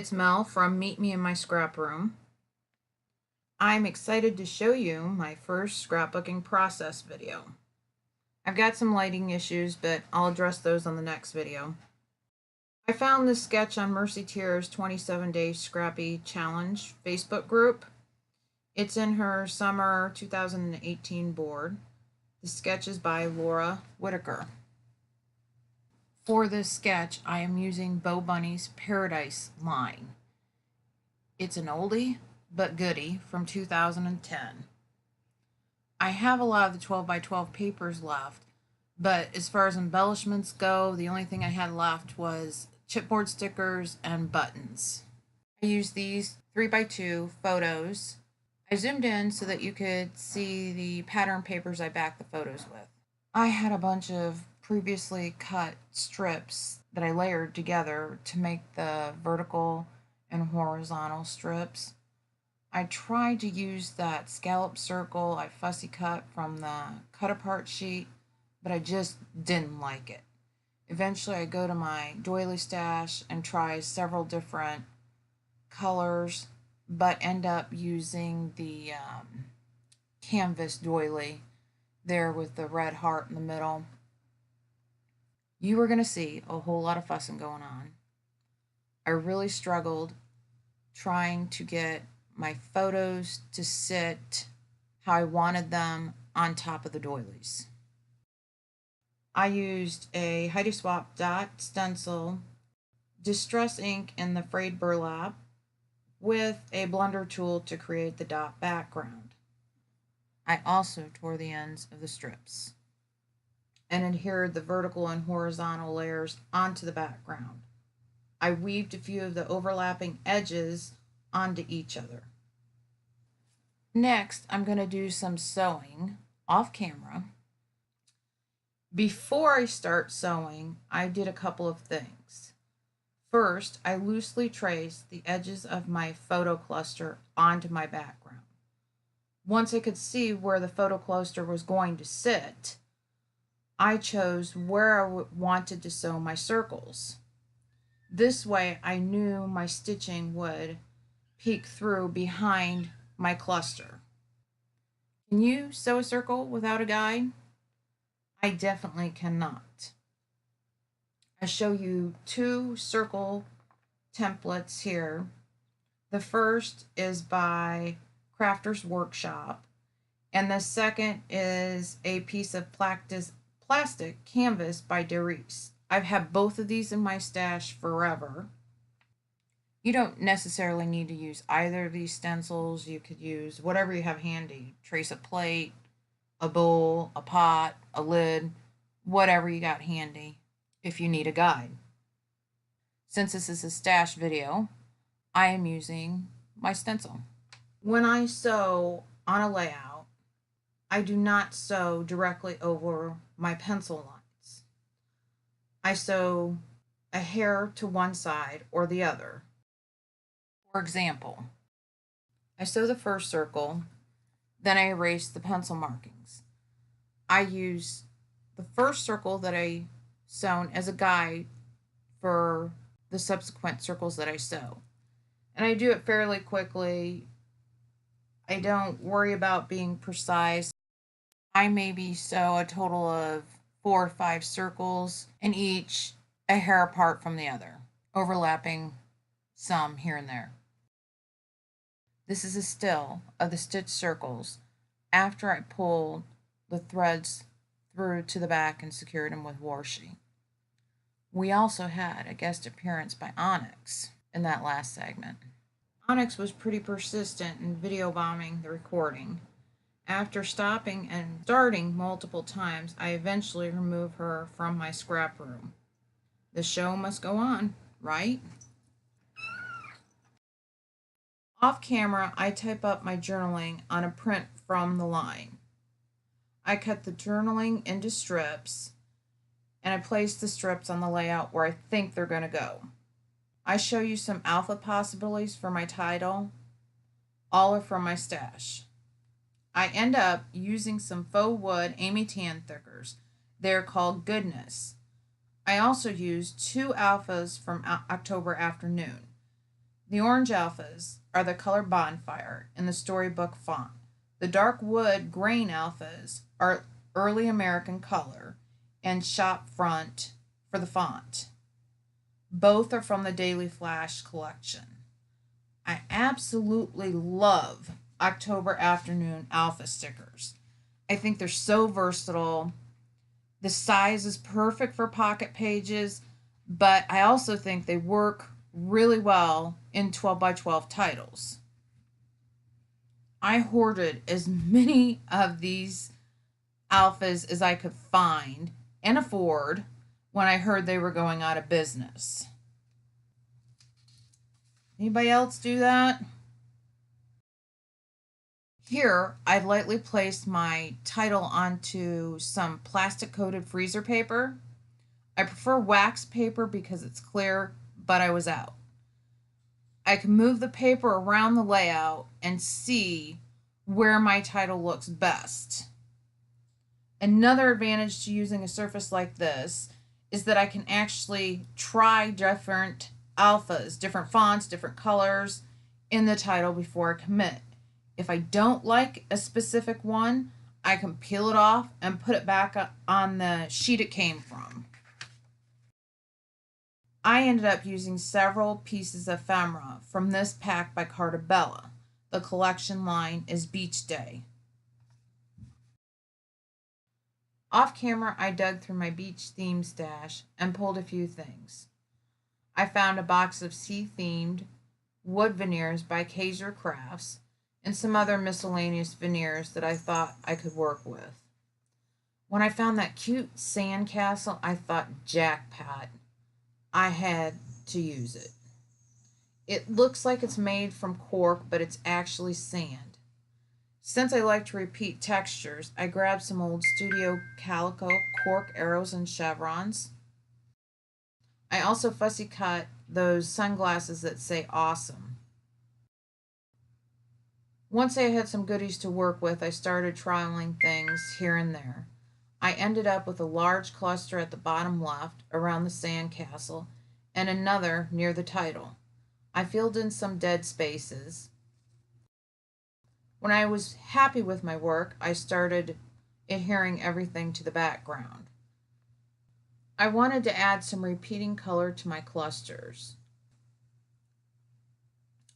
It's Mel from Meet Me in My Scrap Room. I'm excited to show you my first scrapbooking process video. I've got some lighting issues, but I'll address those on the next video. I found this sketch on Mercy Tiars 27-Day Scrappy Challenge Facebook group. It's in her summer 2018 board. The sketch is by Laura Whitaker. For this sketch, I am using Bo Bunny's Paradise line. It's an oldie but goodie from 2010. I have a lot of the 12 by 12 papers left, but as far as embellishments go, the only thing I had left was chipboard stickers and buttons. I used these 3 by 2 photos. I zoomed in so that you could see the pattern papers I backed the photos with. I had a bunch of previously cut strips that I layered together to make the vertical and horizontal strips. I tried to use that scallop circle I fussy cut from the cut apart sheet, but I just didn't like it. Eventually I go to my doily stash and try several different colors, but end up using the canvas doily there with the red heart in the middle. You are going to see a whole lot of fussing going on. I really struggled trying to get my photos to sit how I wanted them on top of the doilies. I used a Heidi Swap dot stencil, distress ink in the frayed burlap, with a blender tool to create the dot background. I also tore the ends of the strips and adhered the vertical and horizontal layers onto the background. I weaved a few of the overlapping edges onto each other. Next, I'm going to do some sewing off camera. Before I start sewing, I did a couple of things. First, I loosely traced the edges of my photo cluster onto my background. Once I could see where the photo cluster was going to sit, I chose where I wanted to sew my circles. This way I knew my stitching would peek through behind my cluster. Can you sew a circle without a guide? I definitely cannot. I show you two circle templates here. The first is by Crafter's Workshop, and the second is a piece of plastic canvas by Derice. I've had both of these in my stash forever. You don't necessarily need to use either of these stencils. You could use whatever you have handy. Trace a plate, a bowl, a pot, a lid, whatever you got handy if you need a guide. Since this is a stash video, I am using my stencil. When I sew on a layout, I do not sew directly over my pencil lines. I sew a hair to one side or the other. For example, I sew the first circle, then I erase the pencil markings. I use the first circle that I sewn as a guide for the subsequent circles that I sew. And I do it fairly quickly. I don't worry about being precise. I maybe sew a total of 4 or 5 circles, and each a hair apart from the other, overlapping some here and there. This is a still of the stitched circles after I pulled the threads through to the back and secured them with washi. We also had a guest appearance by Onyx in that last segment. Onyx was pretty persistent in video bombing the recording. After stopping and starting multiple times, I eventually removed her from my scrap room. The show must go on, right? Off camera, I type up my journaling on a print from the line. I cut the journaling into strips, and I place the strips on the layout where I think they're going to go. I show you some alpha possibilities for my title. All are from my stash. I end up using some faux wood Amy Tan thickers. They're called Goodness. I also used 2 alphas from October Afternoon. The orange alphas are the color bonfire in the storybook font. The dark wood grain alphas are early American color and shop front for the font. Both are from the Daily Flash collection. I absolutely love October Afternoon alpha stickers. I think they're so versatile. The size is perfect for pocket pages, but I also think they work really well in 12 by 12 titles. I hoarded as many of these alphas as I could find and afford when I heard they were going out of business. Anybody else do that? Here, I've lightly placed my title onto some plastic coated freezer paper. I prefer wax paper because it's clear, but I was out. I can move the paper around the layout and see where my title looks best. Another advantage to using a surface like this is that I can actually try different alphas, different fonts, different colors in the title before I commit. If I don't like a specific one, I can peel it off and put it back on the sheet it came from. I ended up using several pieces of ephemera from this pack by Cartabella. The collection line is Beach Day. Off camera, I dug through my beach theme stash and pulled a few things. I found a box of sea-themed wood veneers by Kaiser Crafts and some other miscellaneous veneers that I thought I could work with. When I found that cute sand castle, I thought jackpot. I had to use it. It looks like it's made from cork, but it's actually sand. Since I like to repeat textures, I grabbed some old Studio Calico cork arrows and chevrons. I also fussy cut those sunglasses that say awesome. Once I had some goodies to work with, I started trialing things here and there. I ended up with a large cluster at the bottom left around the sandcastle and another near the title. I filled in some dead spaces. When I was happy with my work, I started adhering everything to the background. I wanted to add some repeating color to my clusters.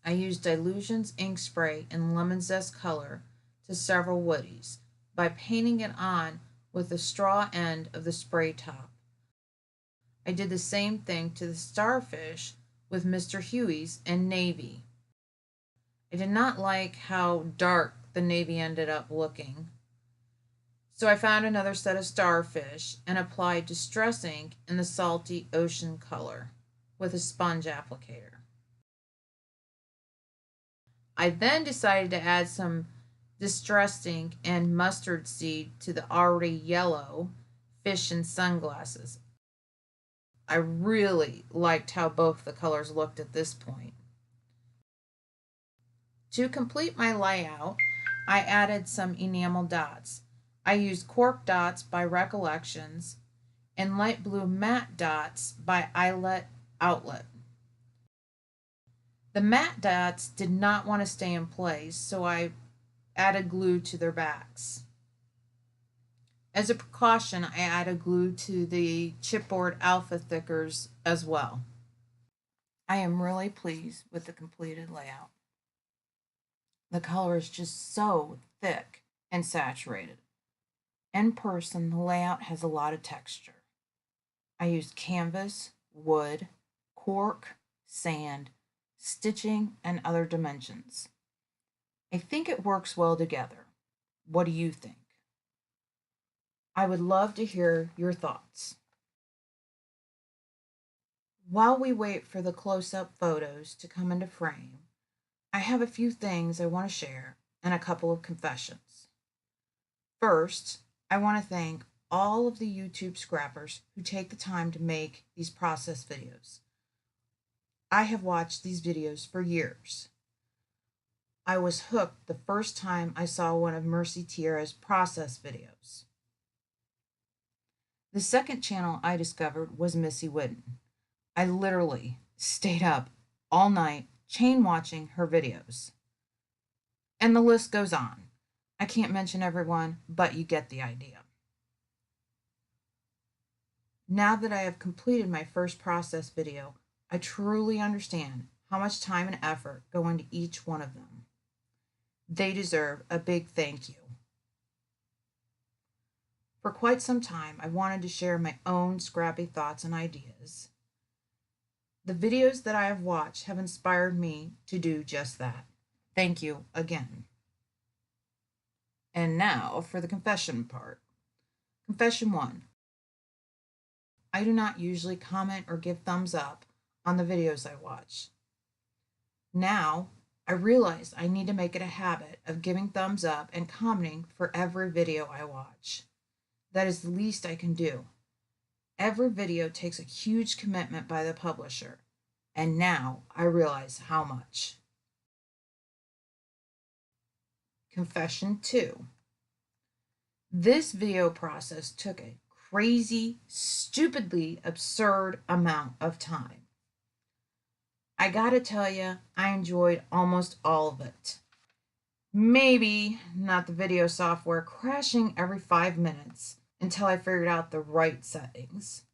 I used Dilutions ink spray in lemon zest color to several woodies by painting it on with the straw end of the spray top. I did the same thing to the starfish with Mr. Huey's in navy. I did not like how dark the navy ended up looking, so I found another set of starfish and applied distress ink in the salty ocean color with a sponge applicator. I then decided to add some distress ink and mustard seed to the already yellow fish and sunglasses. I really liked how both the colors looked at this point. To complete my layout, I added some enamel dots. I used cork dots by Recollections and light blue matte dots by Eyelet Outlet. The matte dots did not want to stay in place, so I added glue to their backs. As a precaution, I added glue to the chipboard alpha thickers as well. I am really pleased with the completed layout. The color is just so thick and saturated. In person, the layout has a lot of texture. I used canvas, wood, cork, sand, stitching, and other dimensions. I think it works well together. What do you think? I would love to hear your thoughts. While we wait for the close-up photos to come into frame, I have a few things I want to share and a couple of confessions. First, I want to thank all of the YouTube scrappers who take the time to make these process videos. I have watched these videos for years. I was hooked the first time I saw one of Mercy Tiars' process videos. The second channel I discovered was Missy Whidden. I literally stayed up all night chain watching her videos. And the list goes on. I can't mention everyone, but you get the idea. Now that I have completed my first process video, I truly understand how much time and effort go into each one of them. They deserve a big thank you. For quite some time, I wanted to share my own scrappy thoughts and ideas. The videos that I have watched have inspired me to do just that. Thank you again. And now for the confession part. Confession 1. I do not usually comment or give thumbs up on the videos I watch. Now, I realize I need to make it a habit of giving thumbs up and commenting for every video I watch. That is the least I can do. Every video takes a huge commitment by the publisher, and now I realize how much. Confession 2. This video process took a crazy, stupidly absurd amount of time. I gotta tell you, I enjoyed almost all of it. Maybe not the video software crashing every 5 minutes until I figured out the right settings.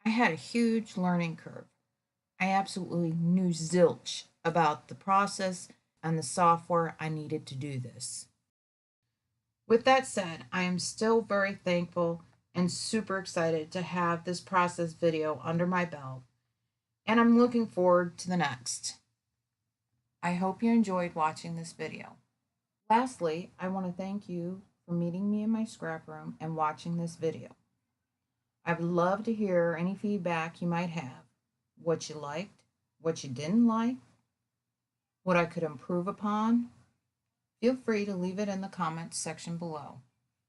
I had a huge learning curve. I absolutely knew zilch about the process and the software I needed to do this. With that said, I am still very thankful and super excited to have this process video under my belt, and I'm looking forward to the next. I hope you enjoyed watching this video. Lastly, I want to thank you for meeting me in my scrap room and watching this video. I would love to hear any feedback you might have, what you liked, what you didn't like, what I could improve upon. Feel free to leave it in the comments section below.